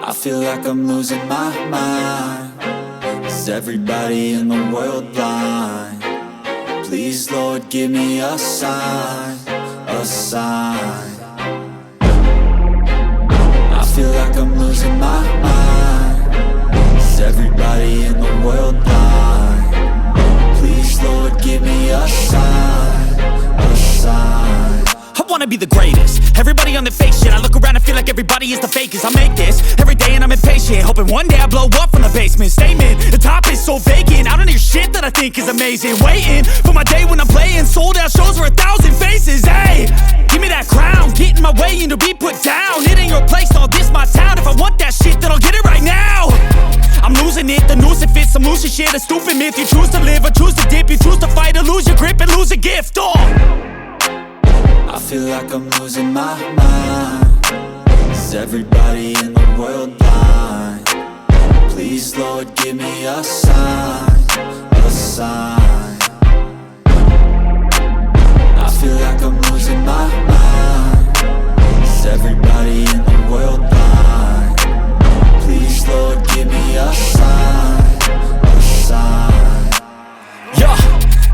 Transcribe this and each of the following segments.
I feel like I'm losing my mind. Is everybody in the world blind? Please, Lord, give me a sign, a sign. I feel like I'm losing my mind. Is everybody in the world blind? Please, Lord, give me a sign, a sign. I wanna be the greatest. Everybody on the fake shit. I look around and feel like everybody is the fakest. I make this every day and I'm impatient, hoping one day I blow up from the basement. Statement, the top is so vacant. I don't hear shit that I think is amazing. Waiting for my day when I'm playing sold out shows for 1,000 faces. Hey, give me that crown, get in my way and to be put down. It ain't your place, all this my town. If I want that shit, then I'll get it right now. I'm losing it, the noose it fits. I'm losing shit, a stupid myth. You choose to live or choose to dip. You choose to fight or lose your grip and lose a gift. I feel like I'm losing my mind. Is everybody in the world blind? Please, Lord, give me a sign, a sign. I feel like I'm losing my mind. Is everybody in the world blind? Please, Lord, give me a sign, a sign. Yeah.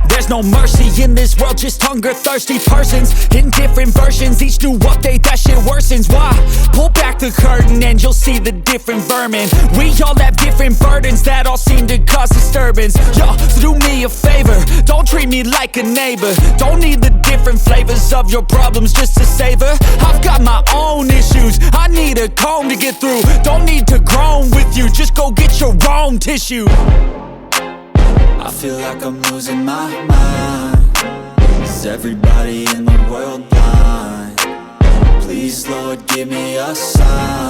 There's no mercy in this world, just hunger-thirsty persons in different versions. Each new update, that shit worsens. Why? Pull back the curtain and you'll see the different vermin. We all have different burdens that all seem to cause disturbance. Yo, so do me a favor, don't treat me like a neighbor. Don't need the different flavors of your problems just to savor. I've got my own issues, I need a comb to get through. Don't need to groan with you, just go get your own tissue. I feel like I'm losing my mind. Is everybody in the world blind? Please, Lord, give me a sign.